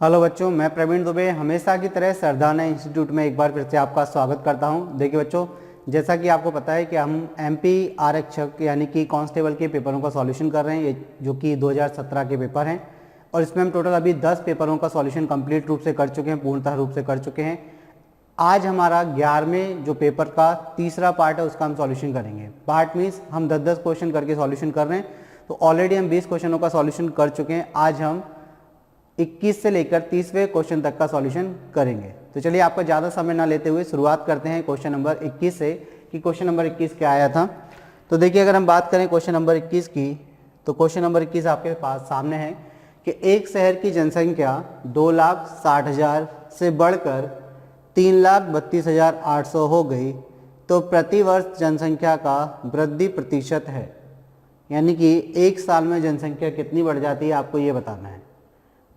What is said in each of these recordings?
Hello बच्चों, मैं प्रवीण दुबे हमेशा की तरह सरदाना इंस्टीट्यूट में एक बार फिर से आपका स्वागत करता हूं। देखिए बच्चों, जैसा कि आपको पता है कि हम एमपी आरक्षक यानी कि कांस्टेबल के पेपरों का सॉल्यूशन कर रहे हैं, ये जो कि 2017 के पेपर हैं। और इसमें हम टोटल अभी 10 पेपरों का सॉल्यूशन कंप्लीट रूप से कर चुके हैं, पूर्णतः रूप से कर चुके हैं। आज हमारा 11वें जो पेपर का तीसरा पार्ट है उसका हम सॉल्यूशन करेंगे। पार्ट मीन्स हम 10-10 क्वेश्चन करके सॉल्यूशन कर रहे हैं। तो ऑलरेडी हम 20 क्वेश्चनों का सॉल्यूशन कर चुके हैं। आज हम 21 से लेकर 30वें क्वेश्चन तक का सॉल्यूशन करेंगे। तो चलिए आपका ज़्यादा समय ना लेते हुए शुरुआत करते हैं क्वेश्चन नंबर 21 से कि क्वेश्चन नंबर 21 क्या आया था। तो देखिए, अगर हम बात करें क्वेश्चन नंबर 21 की, तो क्वेश्चन नंबर 21 आपके पास सामने है कि एक शहर की जनसंख्या 2,60,000 से बढ़कर 3,32,800 हो गई तो प्रतिवर्ष जनसंख्या का वृद्धि प्रतिशत है। यानी कि एक साल में जनसंख्या कितनी बढ़ जाती है, आपको ये बताना है।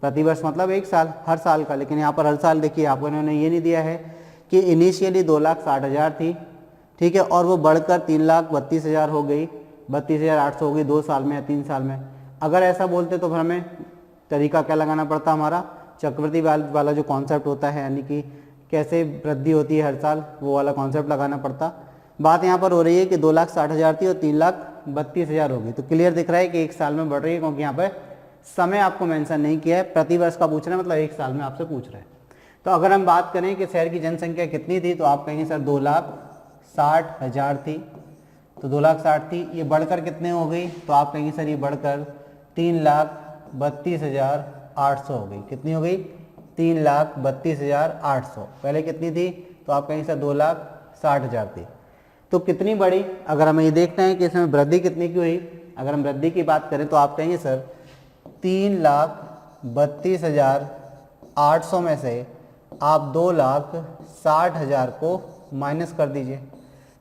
प्रतिवर्ष मतलब एक साल, हर साल का, लेकिन यहाँ पर हर साल देखिए आपको इन्होंने ये नहीं दिया है कि इनिशियली 2,60,000 थी, ठीक है, और वो बढ़कर 3,32,000 हो गई, 32,800 हो गई 2 साल में या 3 साल में। अगर ऐसा बोलते तो फिर हमें तरीका क्या लगाना पड़ता, हमारा चक्रवृद्धि वाला जो कॉन्सेप्ट होता है, यानी कि कैसे वृद्धि होती है हर साल, वो वाला कॉन्सेप्ट लगाना पड़ता। बात यहाँ पर हो रही है कि 2,60,000 थी और 3,32,000 हो गई। तो क्लियर दिख रहा है कि एक साल में बढ़ रही है, क्योंकि यहाँ पर समय आपको मेंशन नहीं किया है, प्रतिवर्ष का पूछ रहे हैं, मतलब एक साल में आपसे पूछ रहे हैं। तो अगर हम बात करें कि शहर की जनसंख्या कितनी थी, तो आप कहेंगे सर 2,60,000 थी। तो 2,60,000 थी, ये बढ़कर कितने हो गई, तो आप कहेंगे सर ये बढ़कर 3,32,800 हो गई। कितनी हो गई, 3,32,800। पहले कितनी थी, तो आप कहेंगे सर 2,60,000 थी। तो कितनी बढ़ी, अगर हमें ये देखना है कि इसमें वृद्धि कितनी की हुई, अगर हम वृद्धि की बात करें तो आप कहेंगे सर 3,32,800 में से आप 2,60,000 को माइनस कर दीजिए।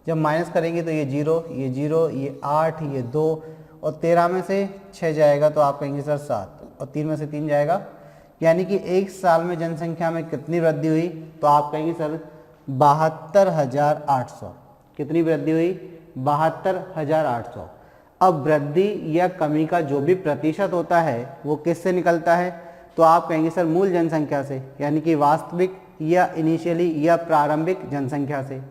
जब माइनस करेंगे तो ये 0, ये 0, ये 8, ये 2 और 13 में से 6 जाएगा तो आप कहेंगे सर 7, और 3 में से 3 जाएगा। यानी कि एक साल में जनसंख्या में कितनी वृद्धि हुई, तो आप कहेंगे सर 72,800। कितनी वृद्धि हुई, 72,800। अब वृद्धि या कमी का जो भी प्रतिशत होता है वो किससे निकलता है, तो आप कहेंगे सर मूल जनसंख्या से, यानी कि वास्तविक या इनिशियली या प्रारंभिक जनसंख्या से।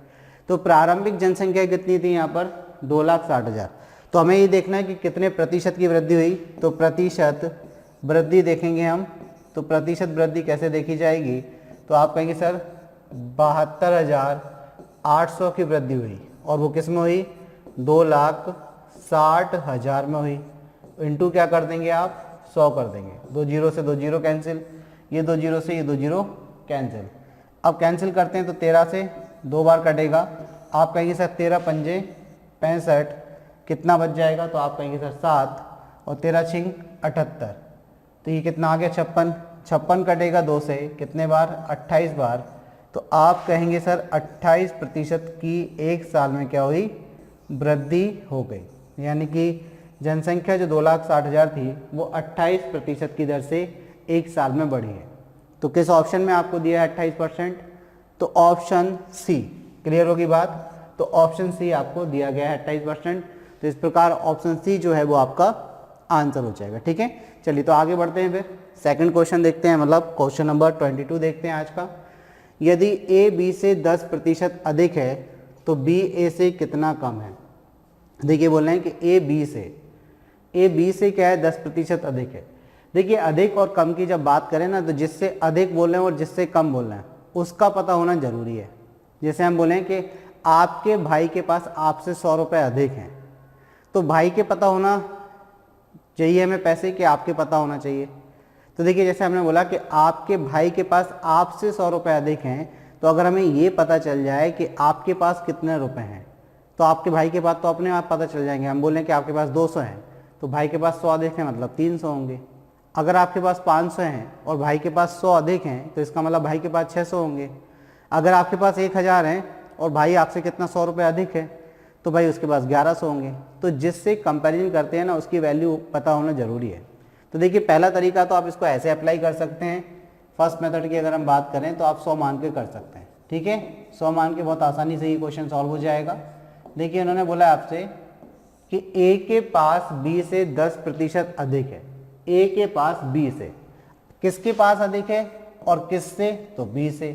तो प्रारंभिक जनसंख्या कितनी थी यहाँ पर, 2,60,000। तो हमें ये देखना है कि कितने प्रतिशत की वृद्धि हुई। तो प्रतिशत वृद्धि देखेंगे हम, तो प्रतिशत वृद्धि कैसे देखी जाएगी, तो आप कहेंगे सर 72,800 की वृद्धि हुई, और वो किस में हुई, 2,60,000 में हुई। इंटू क्या कर देंगे आप, 100 कर देंगे। 2 जीरो से 2 जीरो कैंसिल, ये 2 जीरो से ये 2 जीरो कैंसिल। अब कैंसिल करते हैं तो 13 से 2 बार कटेगा, आप कहेंगे सर 13 पंजे 65, कितना बच जाएगा, तो आप कहेंगे सर 7, और 13 छिंग 78, तो ये कितना आ गया 56। 56 कटेगा 2 से, कितने बार, 28 बार। तो आप कहेंगे सर 28% की एक साल में क्या हुई, वृद्धि हो गई। यानी कि जनसंख्या जो 2,60,000 थी वो 28% की दर से एक साल में बढ़ी है। तो किस ऑप्शन में आपको दिया है 28%, तो ऑप्शन सी। क्लियर होगी बात, तो ऑप्शन सी आपको दिया गया है 28%। तो इस प्रकार ऑप्शन सी जो है वो आपका आंसर हो जाएगा। ठीक है, चलिए तो आगे बढ़ते हैं, फिर सेकंड क्वेश्चन देखते हैं, मतलब क्वेश्चन नंबर 22 देखते हैं आज का। यदि ए बी से 10% अधिक है तो बी ए से कितना कम है। देखिए बोल रहे हैं कि ए बी से क्या है, 10% अधिक है। देखिए अधिक और कम की जब बात करें ना, तो जिससे अधिक बोल रहे हैं और जिससे कम बोल रहे हैं उसका पता होना जरूरी है। जैसे हम बोलें कि आपके भाई के पास आपसे 100 रुपये अधिक हैं, तो भाई के पता होना चाहिए हमें पैसे, कि आपके पता होना चाहिए। तो देखिए जैसे हमने बोला कि आपके भाई के पास आपसे 100 रुपये अधिक हैं, तो अगर हमें ये पता चल जाए कि आपके पास कितने रुपए हैं, तो आपके भाई के पास तो अपने आप पता चल जाएंगे। हम बोलें कि आपके पास 200 हैं, तो भाई के पास 100 अधिक है, मतलब 300 होंगे। अगर आपके पास 500 हैं और भाई के पास 100 अधिक हैं, तो इसका मतलब भाई के पास 600 होंगे। अगर आपके पास 1,000 हैं और भाई आपसे कितना 100 रुपये अधिक है, तो भाई उसके पास 1100 होंगे। तो जिससे कंपैरिजन करते हैं ना, उसकी वैल्यू पता होना जरूरी है। तो देखिए पहला तरीका तो आप इसको ऐसे अप्लाई कर सकते हैं। फर्स्ट मेथड की अगर हम बात करें तो आप 100 मान के कर सकते हैं। ठीक है, 100 मान के बहुत आसानी से ये क्वेश्चन सॉल्व हो जाएगा। देखिए उन्होंने बोला आपसे कि ए के पास बी से 10% अधिक है। ए के पास बी से किसके पास अधिक है और किससे, तो बी से।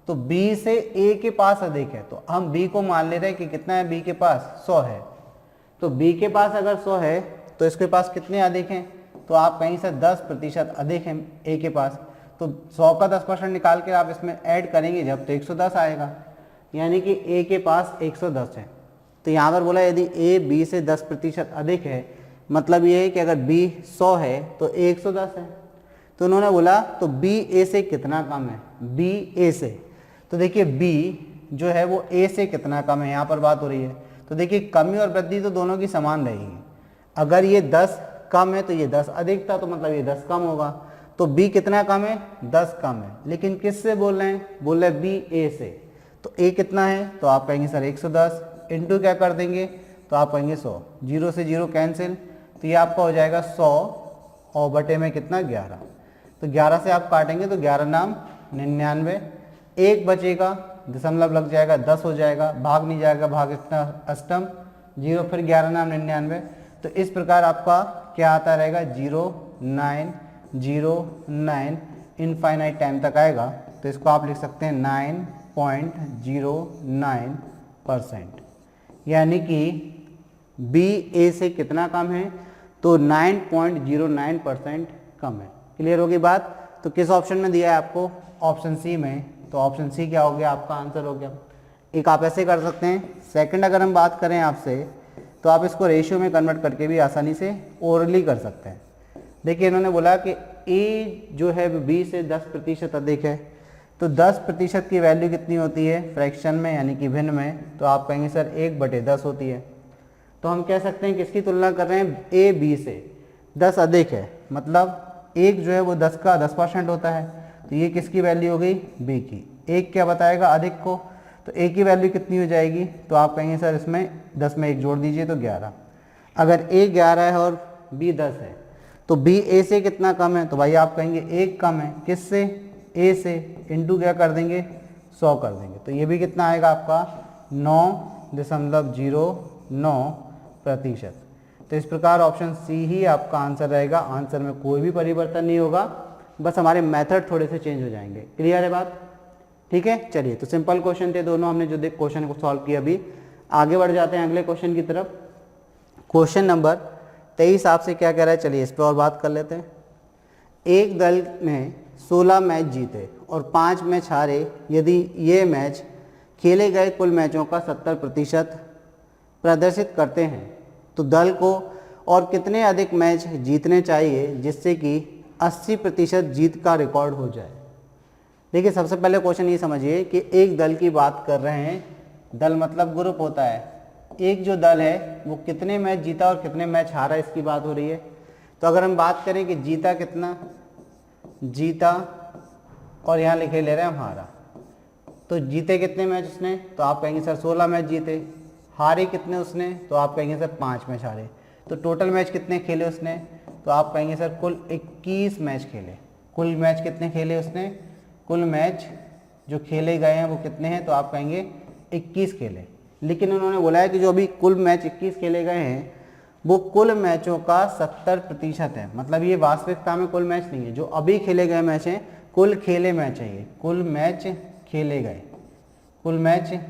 तो बी से ए के पास अधिक है, तो हम बी को मान ले रहे हैं कि कितना है बी के पास, 100 है। तो बी के पास अगर 100 है तो इसके पास कितने अधिक हैं, तो आप कहीं से 10% अधिक हैं ए के पास। तो 100 का 10% निकाल के आप इसमें ऐड करेंगे जब तो 110 आएगा, यानी कि ए के पास 110 है। तो यहाँ पर बोला यदि ए बी से 10% अधिक है, मतलब ये है कि अगर बी 100 है तो ए 110 है। तो उन्होंने बोला तो बी ए से कितना कम है, बी ए से। तो देखिए बी जो है वो ए से कितना कम है, यहाँ पर बात हो रही है। तो देखिए कमी और वृद्धि तो दोनों की समान रहेगी। अगर ये 10 कम है तो ये 10 अधिक था, तो मतलब ये 10 कम होगा। तो बी कितना कम है, 10 कम है। लेकिन किससे बोल रहे हैं, बोल रहे बी ए से। तो ए कितना है, तो आप कहेंगे सर 110 इंटू क्या कर देंगे, तो आप कहेंगे 100, 0 से 0 कैंसिल। तो ये आपका हो जाएगा 100 और बटे में कितना 11। तो 11 से आप काटेंगे तो 11 नाम 99, एक बचेगा, दशमलव लग जाएगा, 10 हो जाएगा, भाग नहीं जाएगा, भाग इतना अष्टम 0, फिर 11 नाम 99। तो इस प्रकार आपका क्या आता रहेगा 0909 इनफाइनाइट टाइम तक आएगा। तो इसको आप लिख सकते हैं 9.09%, यानी कि बी ए से कितना कम है, तो 9.09% कम है। क्लियर होगी बात। तो किस ऑप्शन में दिया है आपको, ऑप्शन सी में। तो ऑप्शन सी क्या हो गया, आपका आंसर हो गया। एक आप ऐसे कर सकते हैं। सेकंड अगर हम बात करें आपसे, तो आप इसको रेशियो में कन्वर्ट करके भी आसानी से ओरली कर सकते हैं। देखिए इन्होंने बोला कि ए जो है बी से 10% अधिक है, तो 10% की वैल्यू कितनी होती है फ्रैक्शन में, यानी कि भिन्न में। तो आप कहेंगे सर 1/10 होती है। तो हम कह सकते हैं किसकी तुलना कर रहे हैं, ए बी से 10 अधिक है, मतलब एक जो है वो 10 का 10% होता है। तो ये किसकी वैल्यू हो गई, बी की। एक क्या बताएगा, अधिक को। तो ए की वैल्यू कितनी हो जाएगी, तो आप कहेंगे सर इसमें 10 में 1 जोड़ दीजिए तो 11। अगर ए 11 है और बी 10 है, तो बी ए से कितना कम है, तो भाई आप कहेंगे 1 कम है। किससे, ए से। इंटू क्या कर देंगे, 100 कर देंगे। तो ये भी कितना आएगा आपका 9.09%। तो इस प्रकार ऑप्शन सी ही आपका आंसर रहेगा। आंसर में कोई भी परिवर्तन नहीं होगा, बस हमारे मेथड थोड़े से चेंज हो जाएंगे। क्लियर है बात, ठीक है। चलिए, तो सिंपल क्वेश्चन थे दोनों, हमने जो क्वेश्चन को सॉल्व किया। अभी आगे बढ़ जाते हैं अगले क्वेश्चन की तरफ। क्वेश्चन नंबर 23 आपसे क्या कह रहा है, चलिए इस पर और बात कर लेते हैं। एक दल ने 16 मैच जीते और 5 मैच हारे। यदि ये मैच खेले गए कुल मैचों का 70% प्रदर्शित करते हैं, तो दल को और कितने अधिक मैच जीतने चाहिए जिससे कि 80% जीत का रिकॉर्ड हो जाए। देखिए सबसे पहले क्वेश्चन ये समझिए कि एक दल की बात कर रहे हैं। दल मतलब ग्रुप होता है। एक जो दल है वो कितने मैच जीता और कितने मैच हारा, इसकी बात हो रही है। तो अगर हम बात करें कि जीता कितना, जीता और यहाँ लिखे ले रहे हैं हम हारा। तो जीते कितने मैच उसने, तो आप कहेंगे सर 16 मैच जीते। हारे कितने उसने, तो आप कहेंगे सर 5 मैच हारे। तो टोटल मैच कितने खेले उसने, तो आप कहेंगे सर कुल 21 मैच खेले। कुल मैच कितने खेले उसने, कुल मैच जो खेले गए हैं वो कितने हैं, तो आप कहेंगे 21 खेले। लेकिन उन्होंने बोला है कि जो अभी कुल मैच 21 खेले गए हैं वो कुल मैचों का 70% है। मतलब ये वास्तविकता में कुल मैच नहीं है, जो अभी खेले गए मैच हैं, कुल खेले मैच है ये। कुल मैच खेले गए, कुल मैच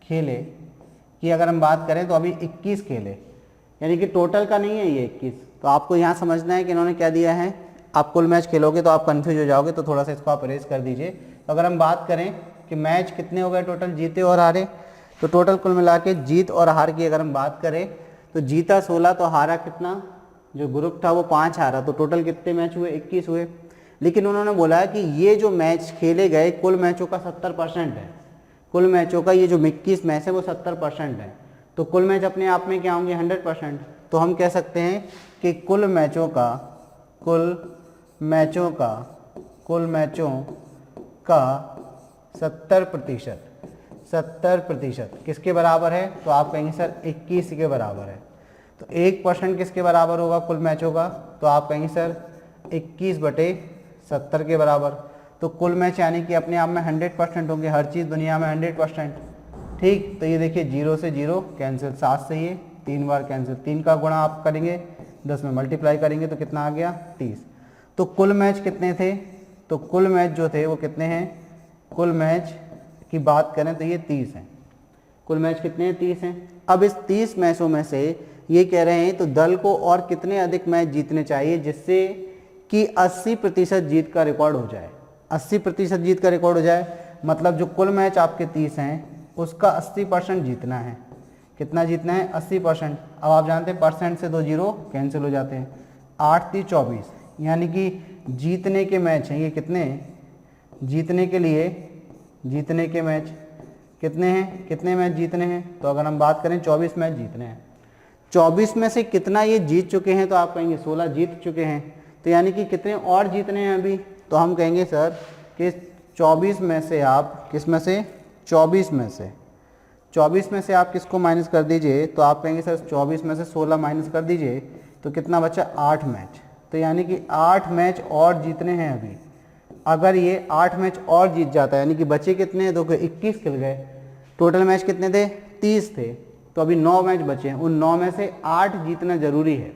खेले की अगर हम बात करें तो अभी 21 खेले, यानी कि टोटल का नहीं है ये 21। तो आपको यहाँ समझना है कि इन्होंने क्या दिया है। आप कुल मैच खेलोगे तो आप कंफ्यूज हो जाओगे, तो थोड़ा सा इसको आप इरेज कर दीजिए। तो अगर हम बात करें कि मैच कितने हो गए टोटल, जीते और हारे, तो टोटल कुल मिला के जीत और हार की अगर हम बात करें तो जीता 16 तो हारा कितना, जो ग्रुप था वो 5 हारा। तो टोटल कितने मैच हुए, 21 हुए। लेकिन उन्होंने बोला है कि ये जो मैच खेले गए कुल मैचों का 70% है। कुल मैचों का ये जो 21 मैच है वो 70% है। तो कुल मैच अपने आप में क्या होंगे, 100%। तो हम कह सकते हैं कि कुल मैचों का 70% किसके बराबर है, तो आप कहेंगे सर 21 के बराबर है। तो 1% किसके बराबर होगा कुल मैचों का, तो आप कहेंगे सर 21/70 के बराबर। तो कुल मैच यानी कि अपने आप में 100% होंगे। हर चीज़ दुनिया में 100%, ठीक। तो ये देखिए 0 से 0 कैंसिल, 7 से ये 3 बार कैंसिल। 3 का गुणा आप करेंगे 10 में मल्टीप्लाई करेंगे तो कितना आ गया, 30। तो कुल मैच कितने थे, तो कुल मैच जो थे वो कितने हैं, कुल मैच की बात करें तो ये 30 हैं। कुल मैच कितने हैं, 30 हैं। अब इस 30 मैचों में से ये कह रहे हैं तो दल को और कितने अधिक मैच जीतने चाहिए जिससे कि 80% जीत का रिकॉर्ड हो जाए। 80% जीत का रिकॉर्ड हो जाए मतलब जो कुल मैच आपके 30 हैं उसका 80% जीतना है। कितना जीतना है, 80%। अब आप जानते हैं परसेंट से 2 जीरो कैंसिल हो जाते हैं। 8 3 24 यानी कि जीतने के मैच हैं ये कितने, जीतने के लिए जीतने के मैच कितने हैं, कितने मैच जीतने हैं। तो अगर हम बात करें 24 मैच जीतने हैं। 24 में से कितना ये जीत चुके हैं तो आप कहेंगे 16 जीत चुके हैं। तो यानी कि कितने और जीतने हैं अभी, तो हम कहेंगे सर कि 24 में से आप किस में से, 24 में से आप किसको माइनस कर दीजिए तो आप कहेंगे सर 24 में से 16 माइनस कर दीजिए तो कितना बचा, 8 मैच। तो यानी कि 8 मैच और जीतने हैं अभी। अगर ये 8 मैच और जीत जाता है यानी कि बचे कितने हैं, देखो 21 खेल गए, टोटल मैच कितने थे, 30 थे, तो अभी 9 मैच बचे हैं। उन 9 में से 8 जीतना जरूरी है।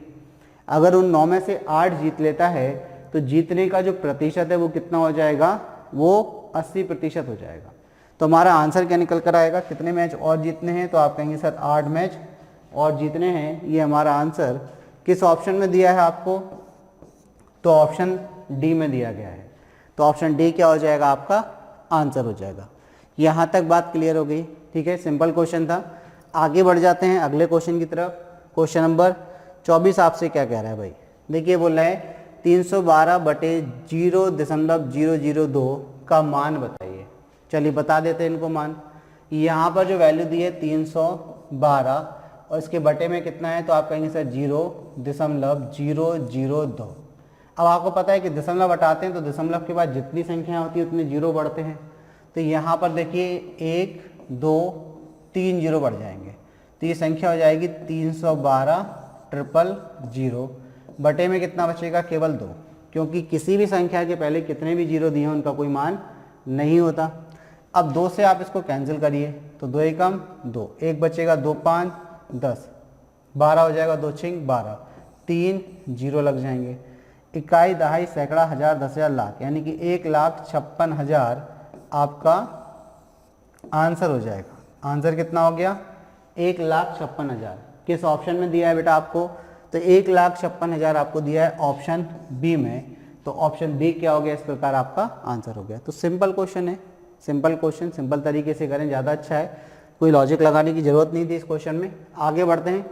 अगर उन 9 में से 8 जीत लेता है तो जीतने का जो प्रतिशत है वो कितना हो जाएगा, वो 80% हो जाएगा। तो हमारा आंसर क्या निकल कर आएगा, कितने मैच और जीतने हैं, तो आप कहेंगे सर 8 मैच और जीतने हैं। ये हमारा आंसर किस ऑप्शन में दिया है आपको, तो ऑप्शन डी में दिया गया है। तो ऑप्शन डी क्या हो जाएगा, आपका आंसर हो जाएगा। यहाँ तक बात क्लियर हो गई, ठीक है, सिंपल क्वेश्चन था। आगे बढ़ जाते हैं अगले क्वेश्चन की तरफ। क्वेश्चन नंबर 24 आपसे क्या कह रहा है भाई, देखिए बोल रहा है 312/0.002 का मान बताइए। चलिए बता देते हैं इनको मान। यहाँ पर जो वैल्यू दी है 312 और इसके बटे में कितना है तो आप कहेंगे सर 0.002। अब आपको पता है कि दशमलव हटाते हैं तो दशमलव के बाद जितनी संख्या होती है उतने जीरो बढ़ते हैं। तो यहाँ पर देखिए 1 2 3 जीरो बढ़ जाएंगे तो ये संख्या हो जाएगी 312/000। बटे में कितना बचेगा, केवल 2, क्योंकि किसी भी संख्या के पहले कितने भी जीरो दिए हैं उनका कोई मान नहीं होता। अब 2 से आप इसको कैंसिल करिए तो 2 एकम 2, 1 बचेगा, 2 5 10, 12 हो जाएगा, 2 6 12, 3 जीरो लग जाएंगे। इकाई दहाई सैकड़ा हजार 10,000 लाख यानी कि 1,56,000 आपका आंसर हो जाएगा। आंसर कितना हो गया, 1,56,000। किस ऑप्शन में दिया है बेटा आपको, तो 1,56,000 आपको दिया है ऑप्शन बी में। तो ऑप्शन बी क्या हो गया, इस प्रकार आपका आंसर हो गया। तो सिंपल क्वेश्चन है, सिंपल क्वेश्चन, सिंपल तरीके से करें ज़्यादा अच्छा है, कोई लॉजिक लगाने की जरूरत नहीं थी इस क्वेश्चन में। आगे बढ़ते हैं,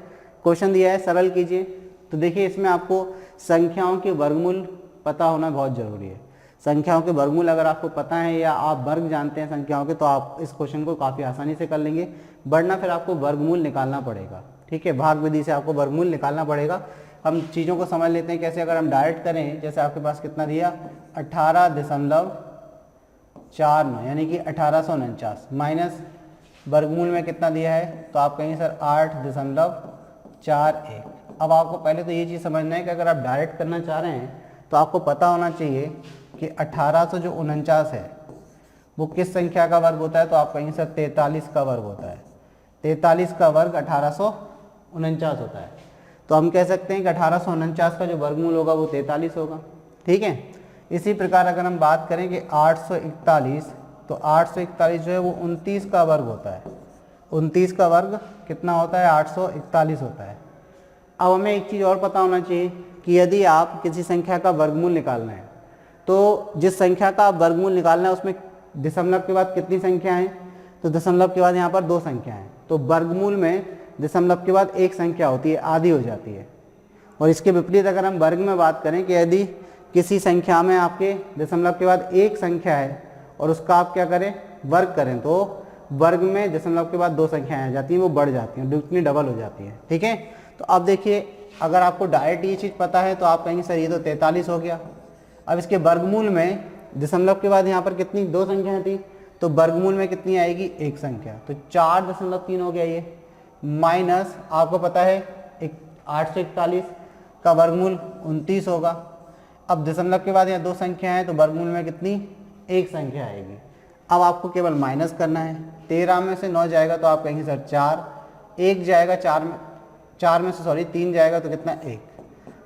क्वेश्चन दिया है सरल कीजिए। तो देखिए इसमें आपको संख्याओं के वर्गमूल पता होना बहुत ज़रूरी है। संख्याओं के वर्गमूल अगर आपको पता है या आप वर्ग जानते हैं संख्याओं के तो आप इस क्वेश्चन को काफ़ी आसानी से कर लेंगे, वरना फिर आपको वर्गमूल निकालना पड़ेगा। ठीक है, भाग विधि से आपको वर्गमूल निकालना पड़ेगा। हम चीज़ों को समझ लेते हैं कैसे। अगर हम डायरेक्ट करें, जैसे आपके पास कितना दिया 18.49 यानी कि 1849 माइनस वर्गमूल में कितना दिया है तो आप कहेंगे सर 8.41। अब आपको पहले तो ये चीज़ समझना है कि अगर आप डायरेक्ट करना चाह रहे हैं तो आपको पता होना चाहिए कि 1849 है वो किस संख्या का वर्ग होता है। तो आप कहेंगे सर 43 का वर्ग होता है। 43 का वर्ग 1849 होता है। तो हम कह सकते हैं कि 1849 का जो वर्गमूल होगा वो 43 होगा। ठीक है, इसी प्रकार अगर हम बात करें कि 841 तो 841 जो है वो 29 का वर्ग होता है। 29 का वर्ग कितना होता है, 841 होता है। अब हमें एक चीज़ और पता होना चाहिए कि यदि आप किसी संख्या का वर्गमूल निकालना है तो जिस संख्या का आप वर्गमूल निकालना है उसमें दशमलव के बाद कितनी संख्या है, तो दशमलव के बाद यहाँ पर 2 संख्या हैं। तो वर्गमूल में दशमलव के बाद एक संख्या होती है, आधी हो जाती है। और इसके विपरीत अगर हम वर्ग में बात करें कि यदि किसी संख्या में आपके दशमलव के बाद एक संख्या है और उसका आप क्या करें, वर्ग करें, तो वर्ग में दशमलव के बाद 2 संख्याएं आ जाती हैं, वो बढ़ जाती हैं, दुगनी डबल हो जाती है। ठीक है, तो अब देखिए अगर आपको डायरेक्ट ये चीज़ पता है तो आप कहेंगे सर ये तो 43 हो गया। अब इसके वर्गमूल में दशमलव के बाद यहाँ पर कितनी 2 संख्याएं थी तो वर्गमूल में कितनी आएगी, 1 संख्या, तो 4.3 हो गया ये। माइनस आपको पता है 841 का वर्गमूल 29 होगा। अब दशमलव के बाद यहाँ 2 संख्या है तो वर्गमूल में कितनी, 1 संख्या आएगी। अब आपको केवल माइनस करना है। 13 में से 9 जाएगा तो आप कहेंगे सर 4, 1 जाएगा 4 में से 3 जाएगा तो कितना 1,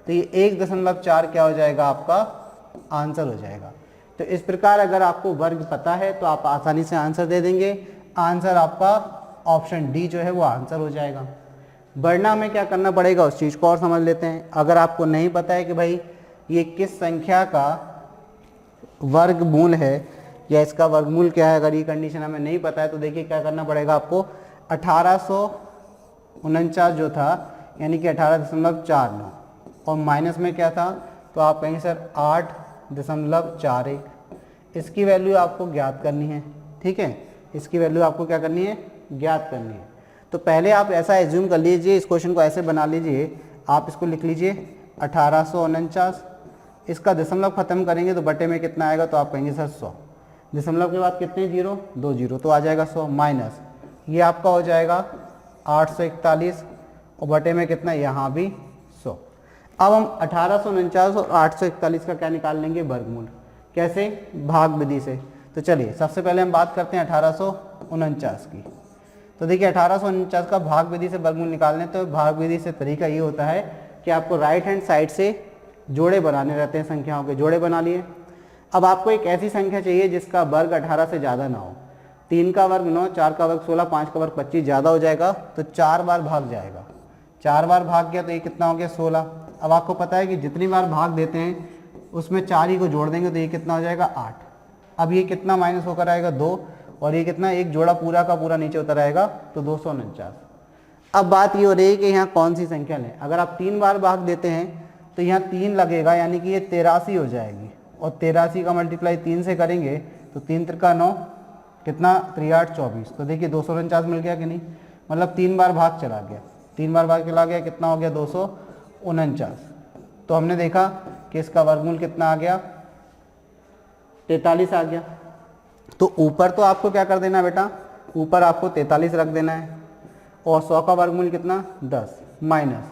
तो ये 1.4 क्या हो जाएगा आपका आंसर हो जाएगा। तो इस प्रकार अगर आपको वर्ग पता है तो आप आसानी से आंसर दे देंगे। आंसर आपका ऑप्शन डी जो है वो आंसर हो जाएगा। वरना हमें क्या करना पड़ेगा उस चीज़ को और समझ लेते हैं। अगर आपको नहीं पता है कि भाई ये किस संख्या का वर्गमूल है या इसका वर्गमूल क्या है, अगर ये कंडीशन हमें नहीं पता है तो देखिए क्या करना पड़ेगा आपको। 1849 जो था यानी कि 18.49 और माइनस में क्या था तो आप कहेंगे सर 8.41, इसकी वैल्यू आपको ज्ञात करनी है। ठीक है, इसकी वैल्यू आपको क्या करनी है, ज्ञात करनी है। तो पहले आप ऐसा एज्यूम कर लीजिए, इस क्वेश्चन को ऐसे बना लीजिए, आप इसको लिख लीजिए 1849, इसका दशमलव खत्म करेंगे तो बटे में कितना आएगा तो आप कहेंगे सर 100, दशमलव के बाद कितने जीरो, 2 जीरो तो आ जाएगा 100, माइनस ये आपका हो जाएगा 841 और बटे में कितना, यहाँ भी 100। अब हम 1849 और 841 का क्या निकाल लेंगे, वर्गमूल। कैसे, भाग विधि से। तो चलिए सबसे पहले हम बात करते हैं 1849 की। तो देखिए 1849 का भाग विधि से वर्गमूल निकालने, तो भाग विधि से तरीका ये होता है कि आपको राइट हैंड साइड से जोड़े बनाने रहते हैं, संख्याओं के जोड़े बना लिए। अब आपको एक ऐसी संख्या चाहिए जिसका वर्ग 18 से ज़्यादा ना हो। 3 का वर्ग 9, 4 का वर्ग 16, 5 का वर्ग 25, ज़्यादा हो जाएगा तो 4 बार भाग जाएगा। 4 बार भाग गया तो ये कितना हो गया, 16। अब आपको पता है कि जितनी बार भाग देते हैं उसमें 4 ही को जोड़ देंगे तो ये कितना हो जाएगा, 8। अब ये कितना माइनस होकर आएगा, 2, और ये कितना, एक जोड़ा पूरा का पूरा नीचे उतर आएगा तो 249। अब बात ये हो रही है कि यहाँ कौन सी संख्या लें। अगर आप 3 बार भाग देते हैं तो यहाँ 3 लगेगा यानी कि ये 83 हो जाएगी, और 83 का मल्टीप्लाई 3 से करेंगे तो 3 त्रिका 9, कितना 3 8 24, तो देखिए 249 मिल गया कि नहीं, मतलब 3 बार भाग चला गया, 3 बार भाग चला गया, कितना हो गया 249। तो हमने देखा कि इसका वर्गमूल कितना आ गया, 43 आ गया। तो ऊपर तो आपको क्या कर देना है बेटा, ऊपर आपको 43 रख देना है, और 100 का वर्गमूल कितना, 10, माइनस।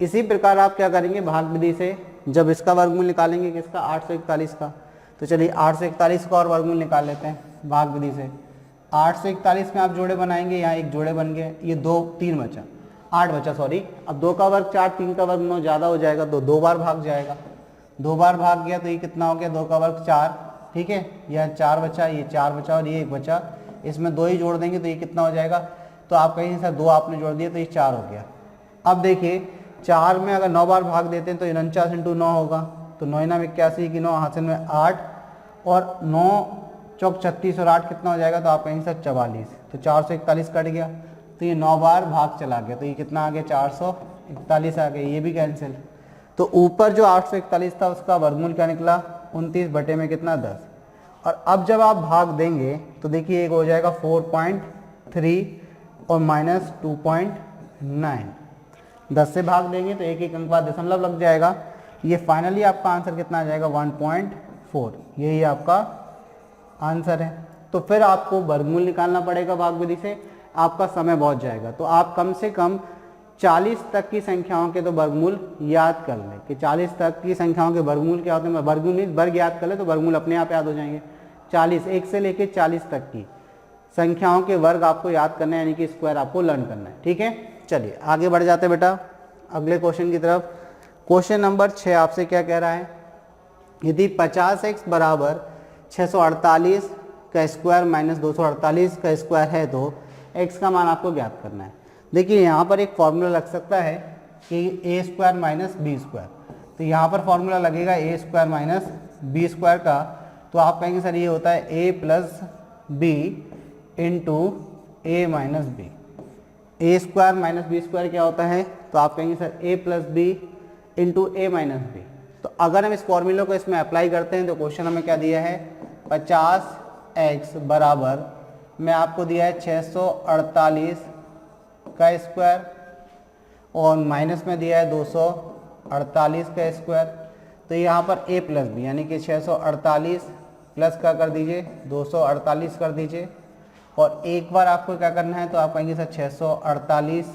इसी प्रकार आप क्या करेंगे, भाग विधि से जब इसका वर्गमूल निकालेंगे, किसका, 841 का। तो चलिए 841 का और वर्गमूल निकाल लेते हैं भाग विधि से। 841 में आप जोड़े बनाएंगे, यहाँ एक जोड़े बन गए, ये 2 3 बचा, 8 बचा सॉरी। अब 2 का वर्ग 4, 3 का वर्ग 9, ज़्यादा हो जाएगा तो 2 बार भाग जाएगा। 2 बार भाग गया तो ये कितना हो गया, 2 का वर्ग 4, ठीक है, यह 4 बचा, ये 4 बचा और ये 1 बचा, इसमें 2 ही जोड़ देंगे तो ये कितना हो जाएगा। तो आप कहेंगे सर 2 आपने जोड़ दिया तो ये 4 हो गया। अब देखिए 4 में अगर 9 बार भाग देते हैं तो 49 × 9 होगा, तो 9 9 81 की 9 हासिल में 8, और 9 चौक 36 और 8 कितना हो जाएगा, तो आप कहेंगे सर 44, तो 441 कट गया, तो ये 9 बार भाग चला गया, तो ये कितना आ गया, 441 आ गया, ये भी कैंसिल। तो ऊपर जो 841 था उसका वर्गमूल क्या निकला, 29 बटे में कितना, 10। और अब जब आप भाग देंगे तो देखिए एक हो जाएगा 4.3 और माइनस 2.9, 10 से भाग देंगे तो एक एक अंक बाद दशमलव लग जाएगा। ये फाइनली आपका आंसर कितना आ जाएगा, 1.4, यही आपका आंसर है। तो फिर आपको वर्गमूल निकालना पड़ेगा भाग विधि से, आपका समय बहुत जाएगा। तो आप कम से कम 40 तक की संख्याओं के तो वर्गमूल याद कर लें कि 40 तक की संख्याओं के वर्गमूल क्या होते हैं। वर्गमूल नहीं, वर्ग याद कर ले तो वर्गमूल अपने आप याद हो जाएंगे। 40, 1 से लेके 40 तक की संख्याओं के वर्ग आपको याद करना है, यानी कि स्क्वायर आपको लर्न करना है। ठीक है, चलिए आगे बढ़ जाते हैं बेटा अगले क्वेश्चन की तरफ। क्वेश्चन नंबर 6 आपसे क्या कह रहा है, यदि 50x बराबर 648 का स्क्वायर माइनस 248 का स्क्वायर है तो x का मान आपको ज्ञात करना है। देखिए यहाँ पर एक फॉर्मूला लग सकता है कि ए स्क्वायर माइनस बी स्क्वायर, तो यहाँ पर फॉर्मूला लगेगा ए स्क्वायर माइनस बी स्क्वायर का। तो आप कहेंगे सर ये होता है ए प्लस बी इंटू ए माइनस बी। ए स्क्वायर माइनस बी स्क्वायर क्या होता है, तो आप कहेंगे सर ए प्लस बी इंटू ए माइनस बी। तो अगर हम इस फॉर्मूले को इसमें अप्लाई करते हैं तो क्वेश्चन हमें क्या दिया है, 50x बराबर में आपको दिया है 648 का स्क्वायर और माइनस में दिया है 248 का स्क्वायर। तो यहाँ पर a प्लस बी यानी कि 648 प्लस का कर दीजिए 248 कर दीजिए, और एक बार आपको क्या करना है तो आप कहेंगे सर 648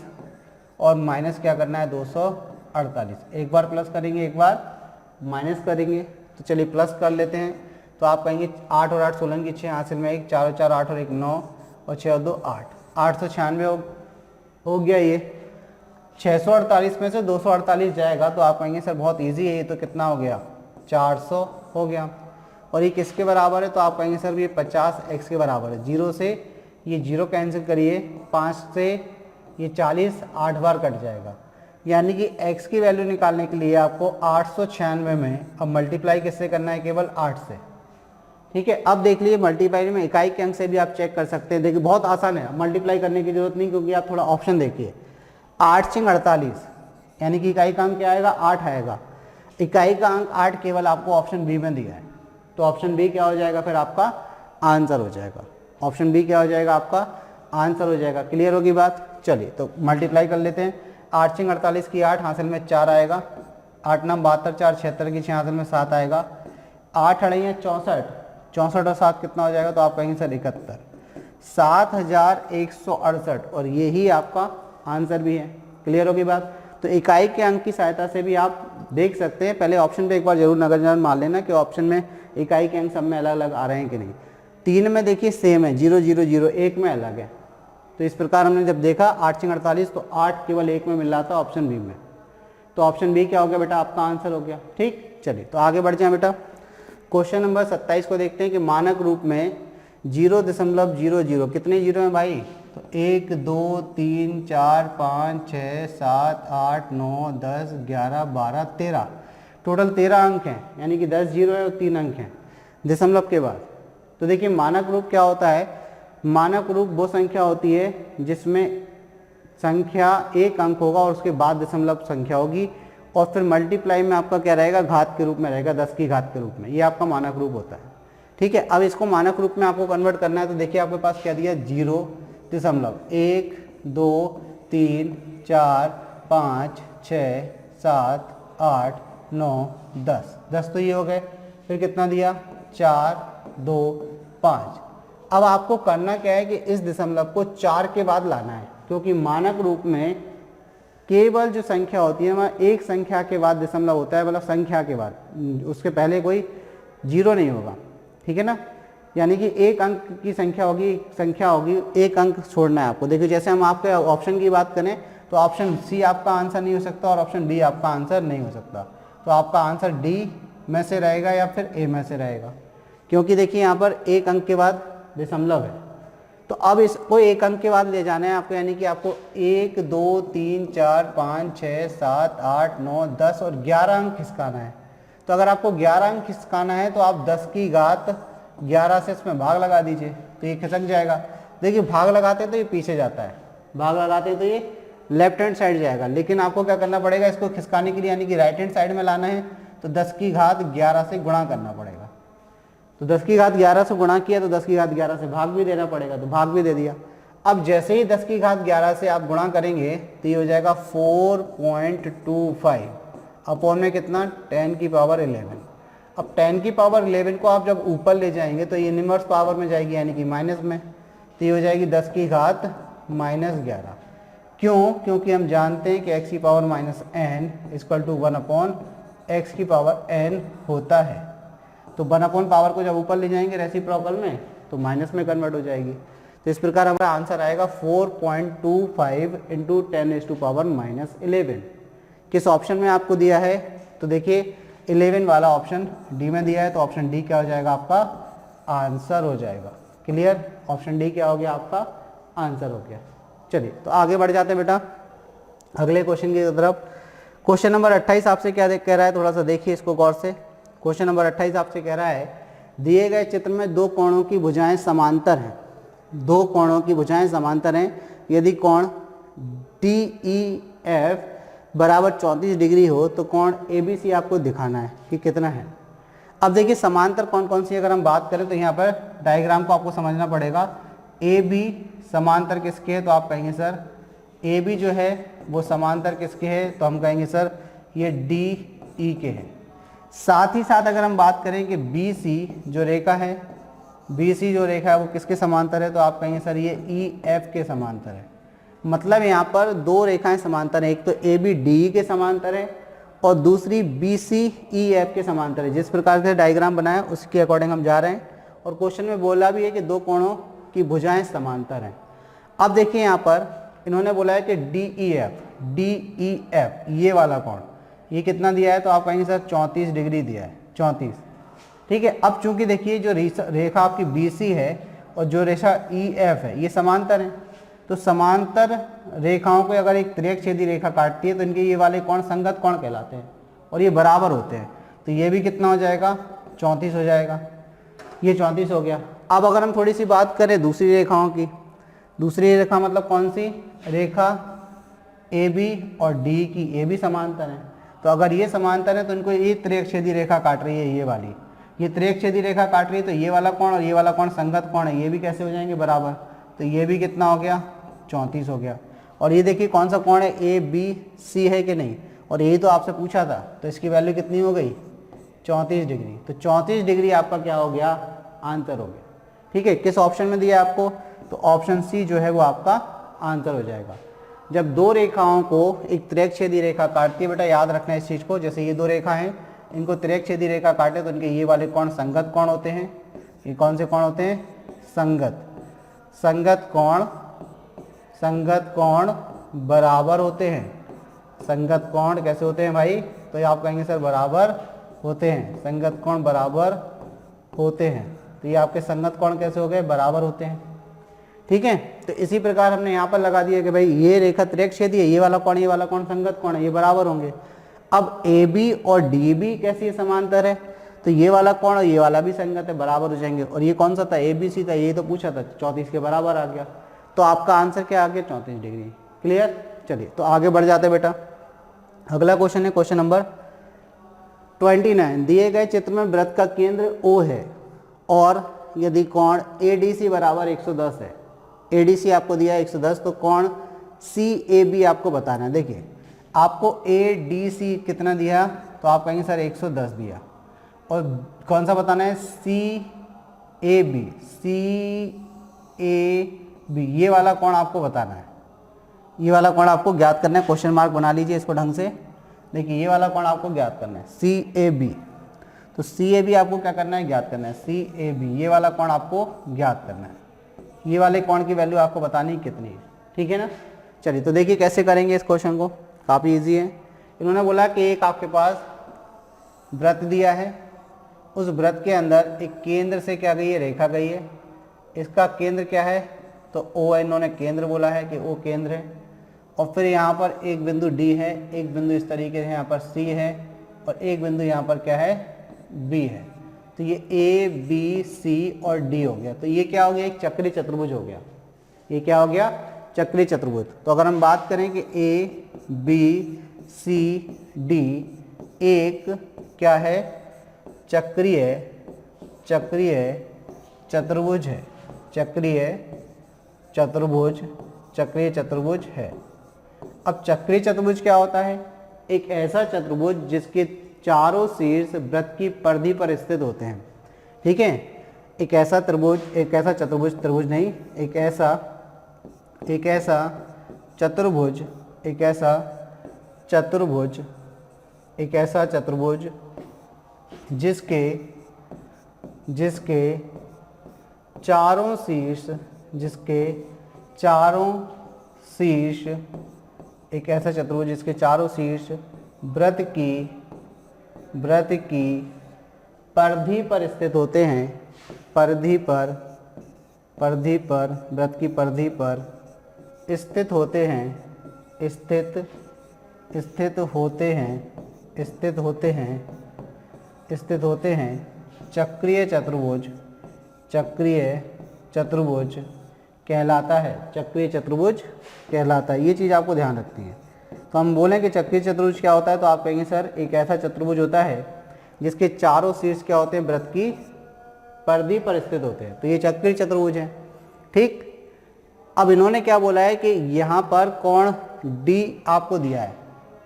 और माइनस क्या करना है 248। एक बार प्लस करेंगे एक बार माइनस करेंगे, तो चलिए प्लस कर लेते हैं। तो आप कहेंगे 8 और 8 16 की 6 हासिल में 1, 4 और 4 8 और 1 9 और 6 और 2 8, 896 हो गया। ये 648 में से 248 जाएगा तो आप कहेंगे सर बहुत इजी है ये, तो कितना हो गया 400 हो गया। और ये किसके बराबर है, तो आप कहेंगे सर ये 50x के बराबर है। 0 से ये 0 कैंसिल करिए, 5 से ये 40 8 बार कट जाएगा, यानी कि x की वैल्यू निकालने के लिए आपको 896 में अब मल्टीप्लाई किससे करना है, केवल 8 से। ठीक है, अब देख लीजिए मल्टीप्लाई में इकाई के अंक से भी आप चेक कर सकते हैं। देखिए बहुत आसान है, मल्टीप्लाई करने की जरूरत नहीं, क्योंकि आप थोड़ा ऑप्शन देखिए। 8 × 48 यानी कि इकाई का अंक क्या आएगा, 8 आएगा। इकाई का अंक 8 केवल आपको ऑप्शन बी में दिया है, तो ऑप्शन बी क्या हो जाएगा, फिर आपका आंसर हो जाएगा। ऑप्शन बी क्या हो जाएगा, आपका आंसर हो जाएगा। क्लियर होगी बात। चलिए तो मल्टीप्लाई कर लेते हैं। 8 × 48 की 8 हासिल में 4 आएगा, 8 × 9 72, 4 76 की 6 हासिल में 7 आएगा, 8 × 8 64, 64 और 7 कितना हो जाएगा, तो आप कहेंगे सर 71, 7168 और यही आपका आंसर भी है। क्लियर होगी बात। तो इकाई के अंक की सहायता से भी आप देख सकते हैं। पहले ऑप्शन पे एक बार जरूर नजर मार लेना कि ऑप्शन में इकाई के अंक सब में अलग अलग आ रहे हैं कि नहीं। 3 में देखिए सेम है, 0 0 0, 1 में अलग है। तो इस प्रकार हमने जब देखा 8 × 48 तो 8 केवल 1 में मिल रहा था ऑप्शन बी में, तो ऑप्शन बी क्या हो गया बेटा, आपका आंसर हो गया। ठीक, चलिए तो आगे बढ़ जाए बेटा। क्वेश्चन नंबर 27 को देखते हैं कि मानक रूप में 0.00 कितने जीरो हैं भाई, तो 1 2 3 4 5 6 7 8 9 10 11 12 13, टोटल 13 अंक हैं, यानी कि 10 जीरो है और 3 अंक हैं दशमलव के बाद। तो देखिए मानक रूप क्या होता है, मानक रूप वो संख्या होती है जिसमें संख्या एक अंक होगा और उसके बाद दशमलव संख्या होगी, और फिर मल्टीप्लाई में आपका क्या रहेगा, घात के रूप में रहेगा, 10 की घात के रूप में। ये आपका मानक रूप होता है। ठीक है, अब इसको मानक रूप में आपको कन्वर्ट करना है, तो देखिए आपके पास क्या दिया, 0.1 2 3 4 5 6 7 8 9 10, 10 तो ये हो गए। फिर कितना दिया, 4 2 5। अब आपको करना क्या है कि इस दशमलव को 4 के बाद लाना है, क्योंकि मानक रूप में केवल जो संख्या होती है वहाँ एक संख्या के बाद दशमलव होता है, मतलब संख्या के बाद, उसके पहले कोई जीरो नहीं होगा। ठीक है ना, यानी कि एक अंक की संख्या होगी, एक अंक छोड़ना है आपको। देखिए जैसे हम आपके ऑप्शन की बात करें तो ऑप्शन सी आपका आंसर नहीं हो सकता और ऑप्शन बी आपका आंसर नहीं हो सकता, तो आपका आंसर डी में से रहेगा या फिर ए में से रहेगा, क्योंकि देखिए यहाँ पर एक अंक के बाद दशमलव है। तो अब इसको एक अंक के बाद ले जाना है आपको, यानी कि आपको 1 2 3 4 5 6 7 8 9 10 और 11 अंक खिसकाना है। तो अगर आपको 11 अंक खिसकाना है तो आप 10 की घात 11 से इसमें भाग लगा दीजिए, तो ये खिसक जाएगा। देखिए भाग लगाते तो ये पीछे जाता है, भाग लगाते तो ये लेफ्ट हैंड साइड जाएगा, लेकिन आपको क्या करना पड़ेगा, इसको खिसकाने के लिए यानी कि राइट हैंड साइड में लाना है, तो 10 की घात 11 से गुणा करना पड़ेगा। तो 10 की घात 11 से गुणा किया तो 10 की घात 11 से भाग भी देना पड़ेगा, तो भाग भी दे दिया। अब जैसे ही 10 की घात 11 से आप गुणा करेंगे तो ये हो जाएगा 4.25 अपॉन में कितना, 10 की पावर 11। अब 10 की पावर 11 को आप जब ऊपर ले जाएंगे तो ये इनवर्स पावर में जाएगी, यानी कि माइनस में, तो ये हो जाएगी 10 की घात -11। क्यों, क्योंकि हम जानते हैं कि x की पावर -n = 1 अपॉन x की पावर n होता है। तो 1 अपॉन पावर को जब ऊपर ले जाएंगे रेसिप्रोकल में तो माइनस में कन्वर्ट हो जाएगी। तो इस प्रकार हमारा आंसर आएगा 4.25 × 10⁻⁻11। किस ऑप्शन में आपको दिया है, तो देखिए 11 वाला ऑप्शन डी में दिया है, तो ऑप्शन डी क्या हो जाएगा, आपका आंसर हो जाएगा। क्लियर, ऑप्शन डी क्या हो गया, आपका आंसर हो गया। चलिए तो आगे बढ़ जाते हैं बेटा अगले क्वेश्चन की तरफ। क्वेश्चन नंबर 28 आपसे क्या कह रहा है, थोड़ा सा देखिए इसको गौर से। क्वेश्चन नंबर 28 आपसे कह रहा है, दिए गए चित्र में दो कोणों की भुजाएं समांतर हैं, दो कोणों की भुजाएं समांतर हैं। यदि कोण DEF बराबर 34 डिग्री हो तो कोण ABC आपको दिखाना है कि कितना है। अब देखिए समांतर कौन कौन सी, अगर हम बात करें तो यहाँ पर डायग्राम को आपको समझना पड़ेगा। AB समांतर किसके है, तो आप कहेंगे सर AB जो है वो समांतर किसके है, तो हम कहेंगे सर ये DE के हैं। साथ ही साथ अगर हम बात करें कि BC जो रेखा है, BC जो रेखा है वो किसके समांतर है, तो आप कहेंगे सर ये EF के समांतर है। मतलब यहाँ पर दो रेखाएं समांतर है, एक तो AB DE के समांतर है और दूसरी BC EF के समांतर है। जिस प्रकार से डायग्राम बनाया उसके अकॉर्डिंग हम जा रहे हैं, और क्वेश्चन में बोला भी है कि दो कोणों की भुजाएं समांतर हैं। अब देखिए यहाँ पर इन्होंने बोला है कि DEF ये वाला कोण ये कितना दिया है, तो आप कहेंगे सर 34 डिग्री दिया है, 34। ठीक है। अब चूंकि देखिए जो रेखा आपकी BC है और जो रेखा EF है ये समांतर है, तो समांतर रेखाओं को अगर एक तिर्यक-छेदी रेखा काटती है तो इनके ये वाले कोण संगत कोण कहलाते हैं और ये बराबर होते हैं। तो ये भी कितना हो जाएगा, 34 हो जाएगा। ये 34 हो गया। अब अगर हम थोड़ी सी बात करें दूसरी रेखाओं की, दूसरी रेखा मतलब कौन सी, रेखा AB और D की, ये भी समांतर है। तो अगर ये समांतर है तो इनको ये तिर्यक-छेदी रेखा काट रही है, ये वाली ये तिर्यक-छेदी रेखा काट रही है, तो ये वाला कोण और ये वाला कोण संगत कोण है, ये भी कैसे हो जाएंगे, बराबर। तो ये भी कितना हो गया, 34 हो गया। और ये देखिए कौन सा कोण है, ABC है कि नहीं, और यही तो आपसे पूछा था, तो इसकी वैल्यू कितनी हो गई, 34 डिग्री। तो 34 डिग्री आपका क्या हो गया, आंसर हो गया। ठीक है, किस ऑप्शन में दिया आपको, तो ऑप्शन सी जो है वो आपका आंसर हो जाएगा। जब दो रेखाओं को एक तिर्यक-छेदी रेखा काटती है, बेटा याद रखना इस चीज़ को, जैसे ये दो रेखा हैं, इनको तिर्यक-छेदी रेखा काटे तो इनके ये वाले कोण संगत कोण होते हैं। ये कौन से कोण होते हैं, संगत कोण बराबर होते हैं। संगत कोण कैसे होते हैं भाई, तो ये आप कहेंगे सर बराबर होते हैं, संगत कोण बराबर होते हैं। तो ये आपके संगत कोण कैसे हो गए, बराबर होते हैं। ठीक है, तो इसी प्रकार हमने यहाँ पर लगा दिया कि भाई ये रेखा तिर्यक-छेदी है, ये वाला कोण संगत कोण है, ये बराबर होंगे। अब AB और DB कैसी समांतर है, तो ये वाला कोण और ये वाला भी संगत है, बराबर हो जाएंगे। और ये कौन सा था, ABC था, ये तो पूछा था, 34 के बराबर आ गया। तो आपका आंसर क्या आ गया, 34 डिग्री। क्लियर, चलिए तो आगे बढ़ जाते बेटा। अगला क्वेश्चन है क्वेश्चन नंबर 29। दिए गए चित्र में वृत्त का केंद्र O है और यदि कोण ADC बराबर 110 है, ADC आपको दिया है 110, तो कोण CAB आपको बताना है। देखिए आपको ADC कितना दिया, तो आप कहेंगे सर 110 दिया, और कौन सा बताना है, CAB, ये वाला कोण आपको बताना है। ये वाला कोण आपको ज्ञात करना है, क्वेश्चन मार्क बना लीजिए इसको ढंग से। देखिए ये वाला कोण आपको ज्ञात करना है, CAB। तो CAB आपको क्या करना है, ज्ञात करना है, CAB ये वाला कोण आपको ज्ञात करना है। ये वाले कोण की वैल्यू आपको बतानी कितनी है, ठीक है ना। चलिए तो देखिए कैसे करेंगे इस क्वेश्चन को, काफ़ी इजी है। इन्होंने बोला कि एक आपके पास वृत्त दिया है, उस वृत्त के अंदर एक केंद्र से क्या गई है, रेखा गई है। इसका केंद्र क्या है, तो O है, इन्होंने केंद्र बोला है कि O केंद्र है। और फिर यहाँ पर एक बिंदु D है, एक बिंदु इस तरीके से यहाँ पर C है, और एक बिंदु यहाँ पर क्या है, B है। तो ये A, B, C और D हो गया। तो ये क्या हो गया, एक चक्रीय चतुर्भुज हो गया। ये क्या हो गया, चक्रीय चतुर्भुज। तो अगर हम बात करें कि A, B, C, D एक क्या है, चक्रीय चतुर्भुज है, चक्रीय चतुर्भुज है। अब चक्रीय चतुर्भुज क्या होता है, एक ऐसा चतुर्भुज जिसके चारों शीर्ष वृत्त की परिधि पर स्थित होते हैं। ठीक है, एक ऐसा चतुर्भुज जिसके चारों शीर्ष एक ऐसा चतुर्भुज जिसके चारों शीर्ष वृत्त की परिधि पर स्थित होते हैं, वृत्त की परिधि पर स्थित होते हैं चक्रीय चतुर्भुज कहलाता है, चक्रीय चतुर्भुज कहलाता है। ये चीज़ आपको ध्यान रखनी है। तो हम बोलें कि चक्रीय चतुर्भुज क्या होता है, तो आप कहेंगे सर एक ऐसा चतुर्भुज होता है जिसके चारों शीर्ष क्या होते हैं, वृत्त की परिधि पर स्थित होते हैं। तो ये चक्रीय चतुर्भुज है। ठीक, अब इन्होंने क्या बोला है कि यहाँ पर कोण D आपको दिया है,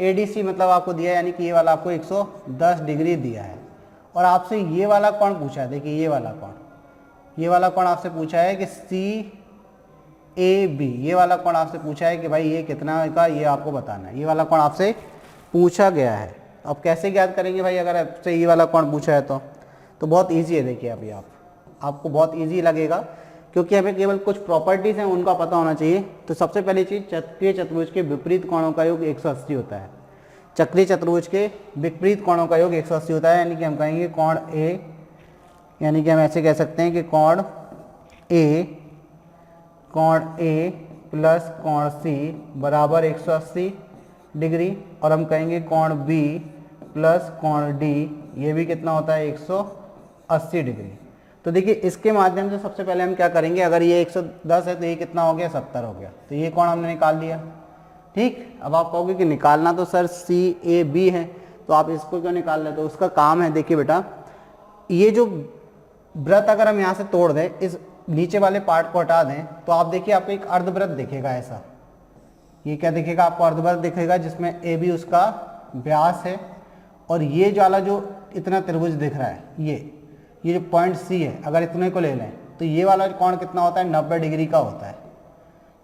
ADC मतलब आपको दिया है, यानी कि ये वाला आपको 110 डिग्री दिया है, और आपसे ये वाला कोण पूछा है। देखिए ये वाला कोण आपसे पूछा है कि CAB, ये वाला कोण आपसे पूछा है कि भाई ये कितना का, ये आपको बताना है। ये वाला कोण आपसे पूछा गया है। अब कैसे ज्ञात करेंगे भाई, अगर आपसे ये वाला कोण पूछा है तो बहुत इजी है। देखिए अभी आपको बहुत इजी लगेगा, क्योंकि हमें केवल कुछ प्रॉपर्टीज़ हैं उनका पता होना चाहिए। तो सबसे पहली चीज़, चक्रीय चतुर्भुज के विपरीत कोणों का योग 180 होता है। चक्रीय चतुर्भुज के विपरीत कोणों का योग 180 होता है, यानी कि हम कहेंगे कोण A यानी कि हम ऐसे कह सकते हैं कि कोण ए प्लस कोण सी बराबर 180 डिग्री, और हम कहेंगे कोण बी प्लस कोण डी ये भी कितना होता है 180 डिग्री। तो देखिए इसके माध्यम से सबसे पहले हम क्या करेंगे, अगर ये 110 है तो ये कितना हो गया 70 हो गया, तो ये कोण हमने निकाल लिया। ठीक, अब आप कहोगे कि निकालना तो सर CAB है, तो आप इसको क्यों निकाल रहे, तो उसका काम है। देखिए बेटा, ये जो वृत्त अगर हम यहाँ से तोड़ दें, इस नीचे वाले पार्ट को हटा दें, तो आप देखिए आपको एक अर्धवृत्त दिखेगा ऐसा। ये क्या दिखेगा आपको, अर्धवृत्त दिखेगा जिसमें AB उसका व्यास है, और ये वाला जो इतना त्रिभुज दिख रहा है ये जो पॉइंट C है, अगर इतने को ले लें तो ये वाला कोण कितना होता है 90 डिग्री का होता है।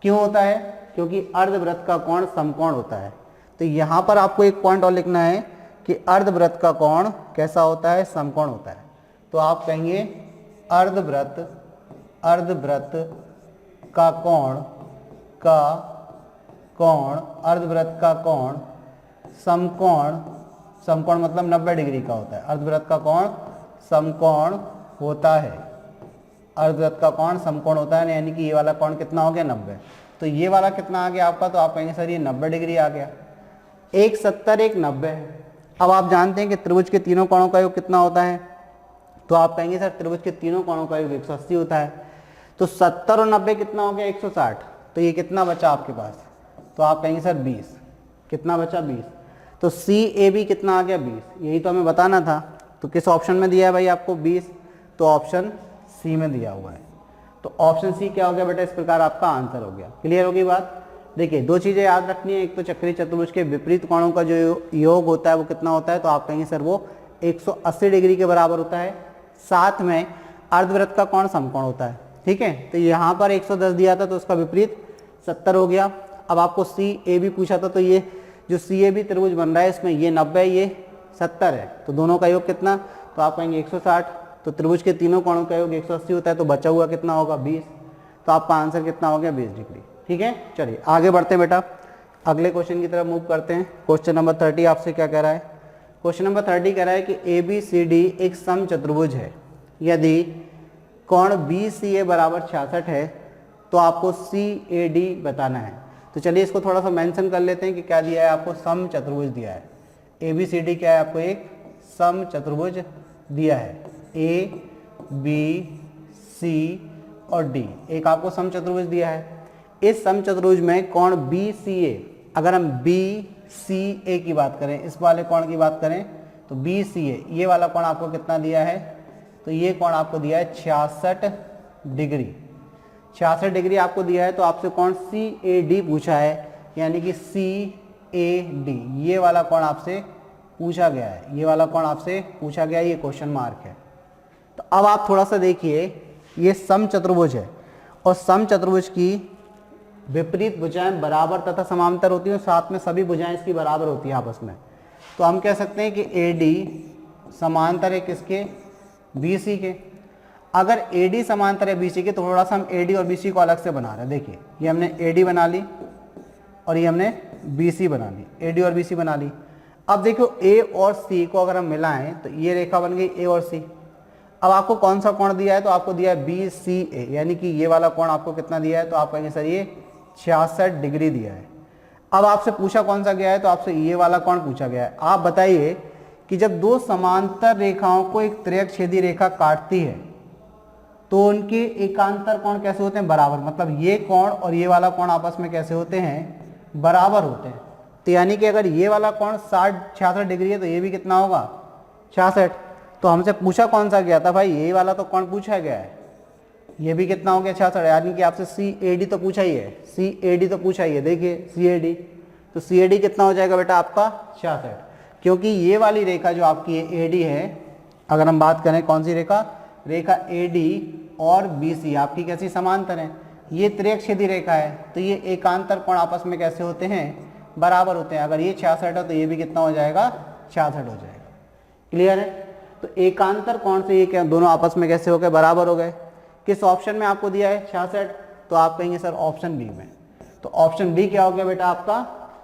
क्यों होता है, क्योंकि अर्धवृत्त का कोण समकोण होता है। तो यहाँ पर आपको एक पॉइंट और लिखना है कि अर्धवृत्त का कोण कैसा होता है, समकोण होता है। तो आप कहेंगे अर्धवृत्त का कोण अर्धवृत्त का कोण समकोण मतलब 90 डिग्री का होता है। अर्धवृत्त का कोण समकोण होता है, अर्धवृत्त का कोण समकोण होता है, यानी कि ये वाला कोण कितना हो गया 90। तो ये वाला कितना आ गया आपका, तो आप कहेंगे सर ये 90 डिग्री आ गया। एक 70 एक 90 है। अब आप जानते हैं कि त्रिभुज के तीनों कोणों का योग कितना होता है, तो आप कहेंगे सर त्रिभुज के तीनों कोणों का योग 180 होता है। तो 70 और 90 कितना हो गया 160, तो ये कितना बचा आपके पास, तो आप कहेंगे सर 20। कितना बचा 20, तो CAB कितना आ गया 20, यही तो हमें बताना था। तो किस ऑप्शन में दिया है भाई आपको 20, तो ऑप्शन C में दिया हुआ है। तो ऑप्शन C क्या हो गया बेटा, इस प्रकार आपका आंसर हो गया। क्लियर होगी बात। देखिए दो चीज़ें याद रखनी है, एक तो चक्रीय चतुर्भुज के विपरीत कोणों का जो योग होता है वो कितना होता है, तो आप कहेंगे सर वो 180 डिग्री के बराबर होता है। साथ में अर्धवृत्त का कोण समकोण होता है। ठीक है, तो यहाँ पर 110 दिया था तो उसका विपरीत 70 हो गया। अब आपको CAB पूछा था, तो ये जो CAB त्रिभुज बन रहा है इसमें ये 90 ये 70 है, तो दोनों का योग कितना, तो आप कहेंगे 160। तो त्रिभुज के तीनों कोणों का योग 180 होता है, तो बचा हुआ कितना होगा 20। तो आपका आंसर कितना हो गया 20 डिग्री। ठीक है, चलिए आगे बढ़ते हैं बेटा, अगले क्वेश्चन की तरफ मूव करते हैं। क्वेश्चन नंबर 30 आपसे क्या कह रहा है, क्वेश्चन नंबर 30 कह रहा है कि ABCD एक समचतुर्भुज है, यदि कोण BCA बराबर 66 है तो आपको CAD बताना है। तो चलिए इसको थोड़ा सा मेंशन कर लेते हैं कि क्या दिया है आपको, समचतुर्भुज दिया है। ABCD क्या है, आपको एक समचतुर्भुज दिया है, ABC और D एक आपको समचतुर्भुज दिया है। इस समचतुर्भुज में कोण BCA, अगर हम BCA की बात करें, इस वाले कोण की बात करें, तो BCA ये वाला कोण आपको कितना दिया है, तो ये कोण आपको दिया है 66 डिग्री। 66 डिग्री आपको दिया है, तो आपसे कोण CAD पूछा है, यानी कि CAD ये वाला कोण आपसे पूछा गया है, ये वाला कोण आपसे पूछा गया है, ये क्वेश्चन मार्क है। तो अब आप थोड़ा सा देखिए, ये समचतुर्भुज है और समचतुर्भुज की विपरीत भुजाएं बराबर तथा समांतर होती हैं, और साथ में सभी भुजाएं इसकी बराबर होती हैं आपस में। तो हम कह सकते हैं कि AD समांतर है किसके, BC के। अगर AD समांतर है BC के, तो थोड़ा सा हम AD और BC को अलग से बना रहे हैं। देखिए ये हमने AD बना ली और ये हमने BC बना ली, AD और BC बना ली। अब देखो A और C को अगर हम मिलाएं तो ये रेखा बन गई A और C। अब आपको कौन सा कोण दिया है, तो आपको दिया है BCA, यानी कि ये वाला कोण आपको कितना दिया है, तो आप कहेंगे सर ये 66 डिग्री दिया है। अब आपसे पूछा कौन सा गया है, तो आपसे ये वाला कोण पूछा गया है। आप बताइए कि जब दो समांतर रेखाओं को एक त्रियकछेदी रेखा काटती है तो उनके एकांतर कोण कैसे होते हैं, बराबर। मतलब ये कोण और ये वाला कोण आपस में कैसे होते हैं, बराबर होते हैं। तो यानी कि अगर ये वाला कोण 66 डिग्री है तो ये भी कितना होगा 66। तो हमसे पूछा कौन सा गया था भाई, ये वाला तो कोण पूछा गया है, ये भी कितना हो गया 66, यानी कि आपसे CAD तो पूछा ही है, CAD तो पूछा ही है। देखिए CAD, तो CAD कितना हो जाएगा बेटा आपका 66, क्योंकि ये वाली रेखा जो आपकी AD है, अगर हम बात करें कौन सी रेखा, रेखा AD और BC आपकी कैसी समांतर है, ये त्रियकछेदी रेखा है, तो ये एकांतर कोण आपस में कैसे होते हैं, बराबर होते हैं। अगर ये 66 है तो ये भी कितना हो जाएगा 66 हो जाएगा। क्लियर है, तो एकांतर कोण से ये क्या दोनों आपस में कैसे हो गए, बराबर हो गए। किस ऑप्शन में आपको दिया है 66, तो आप कहेंगे सर ऑप्शन बी में। तो ऑप्शन बी क्या हो गया बेटा, आपका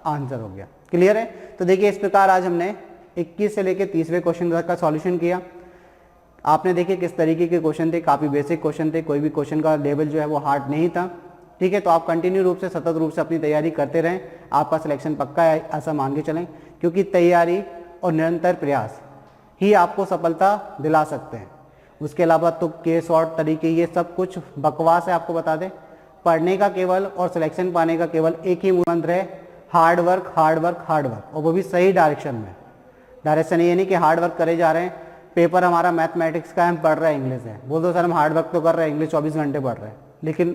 आंसर हो गया। क्लियर है, तो देखिए इस प्रकार आज हमने 21 से लेकर 30वें क्वेश्चन का सॉल्यूशन किया। आपने देखिए किस तरीके के क्वेश्चन थे, काफ़ी बेसिक क्वेश्चन थे, कोई भी क्वेश्चन का लेवल जो है वो हार्ड नहीं था। ठीक है, तो आप कंटिन्यू रूप से सतत रूप से अपनी तैयारी करते रहें, आपका सिलेक्शन पक्का है ऐसा मान के चलें, क्योंकि तैयारी और निरंतर प्रयास ही आपको सफलता दिला सकते हैं। उसके अलावा तो के शॉर्ट तरीके ये सब कुछ बकवास है, आपको बता दें। पढ़ने का केवल और सिलेक्शन पाने का केवल एक ही मंत्र है, hard work hard work hard work, और वो भी सही डायरेक्शन में। डायरेक्शन ये नहीं कि हार्ड वर्क करे जा रहे हैं, पेपर हमारा मैथमेटिक्स का है, हम पढ़ रहे हैं इंग्लिश है, बोल दो सर हम हार्ड वर्क तो कर रहे हैं, इंग्लिश 24 घंटे पढ़ रहे हैं, लेकिन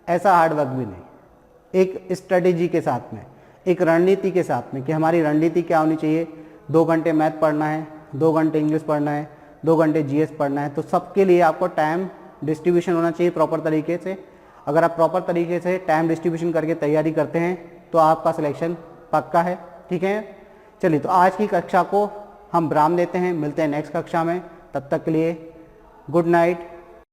ऐसा हार्ड वर्क भी नहीं। एक स्ट्रेटेजी के साथ में, एक रणनीति के साथ में, कि हमारी रणनीति क्या होनी चाहिए, 2 घंटे मैथ पढ़ना है, 2 घंटे इंग्लिश पढ़ना है, 2 घंटे जीएस पढ़ना है, तो सबके लिए आपको टाइम डिस्ट्रीब्यूशन होना चाहिए प्रॉपर तरीके से। अगर आप प्रॉपर तरीके से टाइम डिस्ट्रीब्यूशन करके तैयारी करते हैं तो आपका सिलेक्शन पक्का है। ठीक है, चलिए तो आज की कक्षा को हम विराम देते हैं, मिलते हैं नेक्स्ट कक्षा में, तब तक के लिए गुड नाइट।